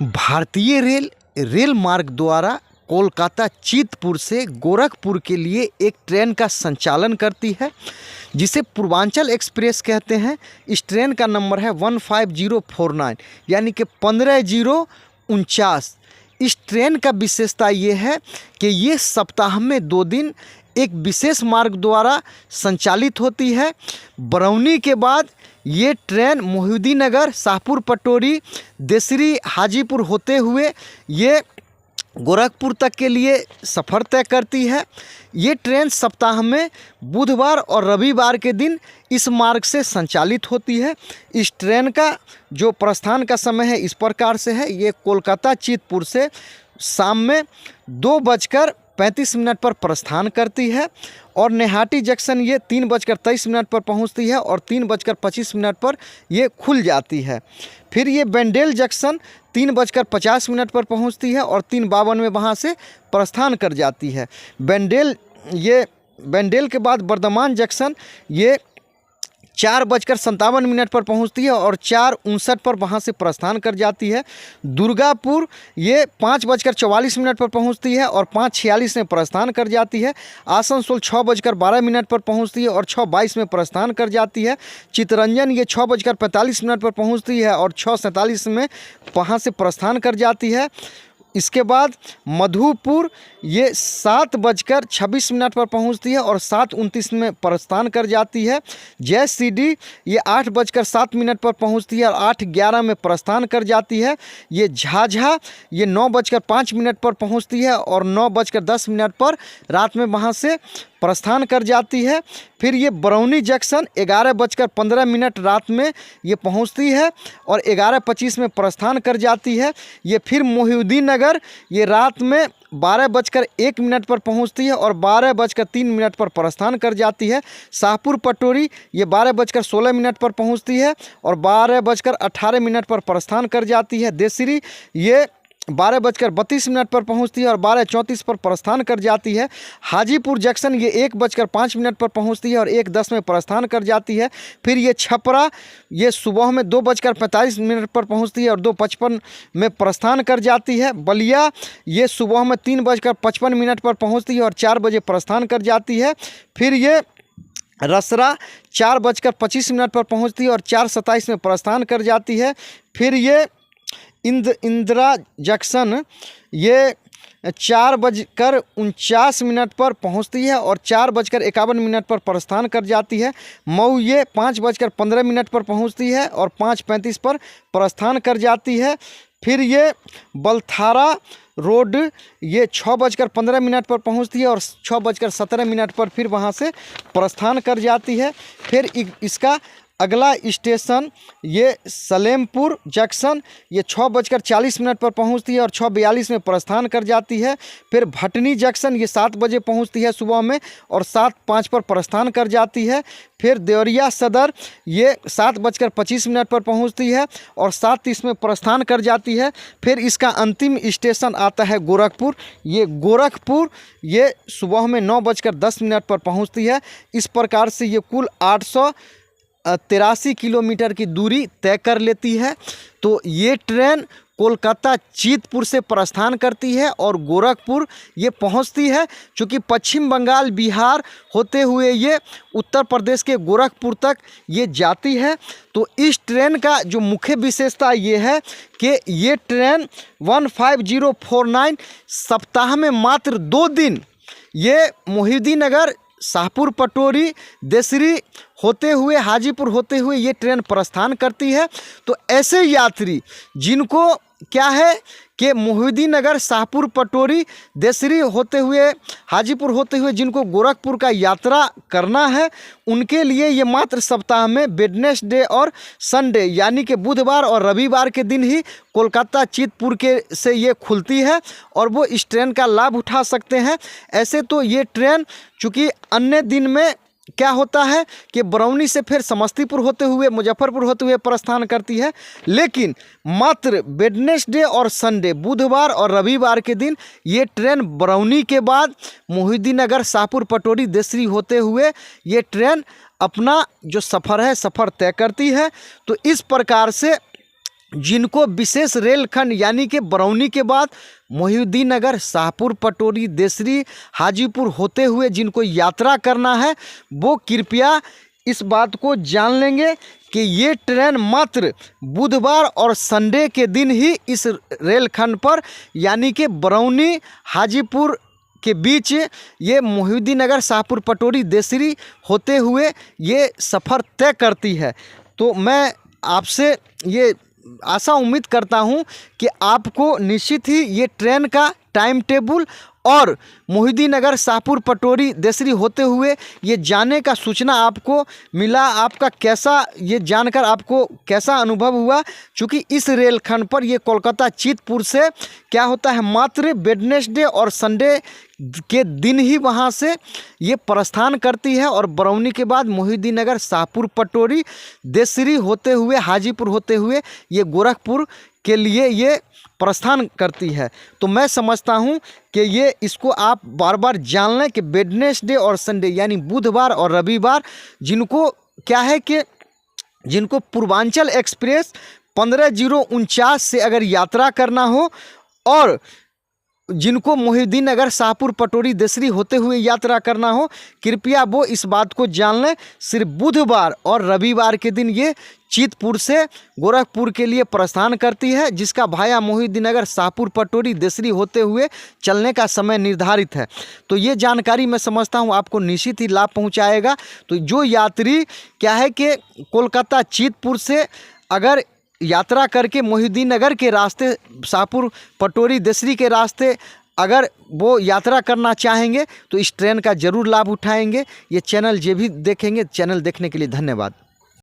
भारतीय रेल मार्ग द्वारा कोलकाता चितपुर से गोरखपुर के लिए एक ट्रेन का संचालन करती है जिसे पूर्वांचल एक्सप्रेस कहते हैं। इस ट्रेन का नंबर है 15049 यानी कि 15049। इस ट्रेन का विशेषता ये है कि ये सप्ताह में 2 दिन एक विशेष मार्ग द्वारा संचालित होती है। बरौनी के बाद ये ट्रेन मोहिउद्दीननगर, शाहपुर पटोरी, देसरी, हाजीपुर होते हुए ये गोरखपुर तक के लिए सफ़र तय करती है। ये ट्रेन सप्ताह में बुधवार और रविवार के दिन इस मार्ग से संचालित होती है। इस ट्रेन का जो प्रस्थान का समय है इस प्रकार से है। ये कोलकाता चितपुर से शाम में 2:35 पर प्रस्थान करती है और नेहाटी जंक्शन ये 3:23 पर पहुंचती है और 3:25 पर ये खुल जाती है। फिर ये बेंडेल जंक्शन 3:50 पर पहुंचती है और 3:52 में वहाँ से प्रस्थान कर जाती है। बेंडेल के बाद बर्धमान जंक्शन ये 4:57 पर पहुंचती है और 4:59 पर वहां से प्रस्थान कर जाती है। दुर्गापुर ये 5:44 पर पहुंचती है और 5:46 में प्रस्थान कर जाती है। आसनसोल 6:12 पर पहुंचती है और 6:22 में प्रस्थान कर जाती है। चितरंजन ये 6:45 पर पहुंचती है और 6:47 में वहां से प्रस्थान कर जाती है। इसके बाद मधुपुर ये 7:26 पर पहुंचती है और 7:29 में प्रस्थान कर जाती है। जयसीडी ये 8:07 पर पहुंचती है और 8:11 में प्रस्थान कर जाती है। ये झाझा ये 9:05 पर पहुंचती है और 9:10 पर रात में वहां से प्रस्थान कर जाती है। फिर ये बरौनी जंक्शन 11:15 रात में ये पहुंचती है और 11:25 में प्रस्थान कर जाती है। ये फिर मोहिउद्दीननगर ये रात में 12:01 पर पहुंचती है और 12:03 पर प्रस्थान कर जाती है। शाहपुर पटोरी ये 12:16 पर पहुंचती है और 12:18 पर प्रस्थान कर जाती है। देसरी ये 12:32 पर पहुंचती है और 12:34 पर प्रस्थान कर जाती है। हाजीपुर जंक्शन ये 1:05 पर पहुंचती है और 1:10 में प्रस्थान कर जाती है। फिर ये छपरा ये सुबह में 2:45 पर पहुंचती है और 2:55 में प्रस्थान कर जाती है। बलिया ये सुबह में 3:55 पर पहुंचती है और 4 बजे प्रस्थान कर जाती है। फिर ये रसरा 4:25 पर पहुंचती है और 4:27 में प्रस्थान कर जाती है। फिर ये इंदिरा जंक्शन ये 4:49 पर पहुंचती है और 4:51 पर प्रस्थान कर जाती है। मऊ ये 5:15 पर पहुंचती है और 5:35 पर प्रस्थान कर जाती है। फिर ये बलथारा रोड ये 6:15 पर पहुंचती है और 6:17 पर फिर वहां से प्रस्थान कर जाती है। फिर इसका अगला स्टेशन ये सलेमपुर जंक्शन ये 6:40 पर पहुंचती है और 6:42 में प्रस्थान कर जाती है। फिर भटनी जंक्शन ये 7 बजे पहुंचती है सुबह में और 7:05 पर प्रस्थान कर जाती है। फिर देवरिया सदर ये 7:25 पर पहुंचती है और 7:30 में प्रस्थान कर जाती है। फिर इसका अंतिम स्टेशन आता है गोरखपुर। ये गोरखपुर ये सुबह में 9:10 पर पहुंचती है। इस प्रकार से ये कुल 883 किलोमीटर की दूरी तय कर लेती है। तो ये ट्रेन कोलकाता चितपुर से प्रस्थान करती है और गोरखपुर ये पहुंचती है। चूँकि पश्चिम बंगाल, बिहार होते हुए ये उत्तर प्रदेश के गोरखपुर तक ये जाती है। तो इस ट्रेन का जो मुख्य विशेषता ये है कि ये ट्रेन 15049 सप्ताह में मात्र 2 दिन ये मोहिउद्दीननगर, शाहपुर पटोरी, देसरी होते हुए, हाजीपुर होते हुए ये ट्रेन प्रस्थान करती है। तो ऐसे यात्री जिनको क्या है कि मोहिउद्दीननगर, शाहपुर पटोरी, देसरी होते हुए, हाजीपुर होते हुए जिनको गोरखपुर का यात्रा करना है उनके लिए ये मात्र सप्ताह में वेडनेसडे और संडे यानी कि बुधवार और रविवार के दिन ही कोलकाता चितपुर के से ये खुलती है और वो इस ट्रेन का लाभ उठा सकते हैं। ऐसे तो ये ट्रेन चूँकि अन्य दिन में क्या होता है कि बरौनी से फिर समस्तीपुर होते हुए, मुजफ्फरपुर होते हुए प्रस्थान करती है, लेकिन मात्र वेडनेसडे और संडे, बुधवार और रविवार के दिन ये ट्रेन बरौनी के बाद मोहिउद्दीननगर, शाहपुर पटोरी, देसरी होते हुए ये ट्रेन अपना जो सफ़र है सफ़र तय करती है। तो इस प्रकार से जिनको विशेष रेलखंड यानी कि बरौनी के बाद मोहिउद्दीन नगर, शाहपुर पटोरी, देसरी, हाजीपुर होते हुए जिनको यात्रा करना है वो कृपया इस बात को जान लेंगे कि ये ट्रेन मात्र बुधवार और संडे के दिन ही इस रेलखंड पर यानी कि बरौनी हाजीपुर के बीच ये मोहिउद्दीन नगर, शाहपुर पटोरी, देसरी होते हुए ये सफ़र तय करती है। तो मैं आपसे ये आशा उम्मीद करता हूँ कि आपको निश्चित ही ये ट्रेन का टाइम टेबल और मोहिउद्दीन नगर, शाहपुर पटोरी, देसरी होते हुए ये जाने का सूचना आपको मिला। आपका कैसा ये जानकर आपको कैसा अनुभव हुआ? क्योंकि इस रेलखंड पर ये कोलकाता चितपुर से क्या होता है मात्र वेडनेसडे और संडे के दिन ही वहाँ से ये प्रस्थान करती है और बरौनी के बाद मोहिउद्दीन नगर, शाहपुर पटोरी, देसरी होते हुए, हाजीपुर होते हुए ये गोरखपुर के लिए ये प्रस्थान करती है। तो मैं समझता हूँ कि ये इसको आप बार बार जान लें कि वेडनेसडे और संडे यानी बुधवार और रविवार जिनको क्या है कि जिनको पूर्वांचल एक्सप्रेस 15049 से अगर यात्रा करना हो और जिनको मोहिउद्दीन नगर, शाहपुर पटोरी, देसरी होते हुए यात्रा करना हो, कृपया वो इस बात को जान लें सिर्फ बुधवार और रविवार के दिन ये चितपुर से गोरखपुर के लिए प्रस्थान करती है, जिसका भाया मोहिउद्दीन नगर, शाहपुर पटोरी, देसरी होते हुए चलने का समय निर्धारित है। तो ये जानकारी मैं समझता हूँ आपको निश्चित ही लाभ पहुँचाएगा। तो जो यात्री क्या है कि कोलकाता चितपुर से अगर यात्रा करके मोहिउद्दीन नगर के रास्ते, शाहपुर पटोरी, देसरी के रास्ते अगर वो यात्रा करना चाहेंगे तो इस ट्रेन का ज़रूर लाभ उठाएंगे। ये चैनल जो भी देखेंगे, चैनल देखने के लिए धन्यवाद।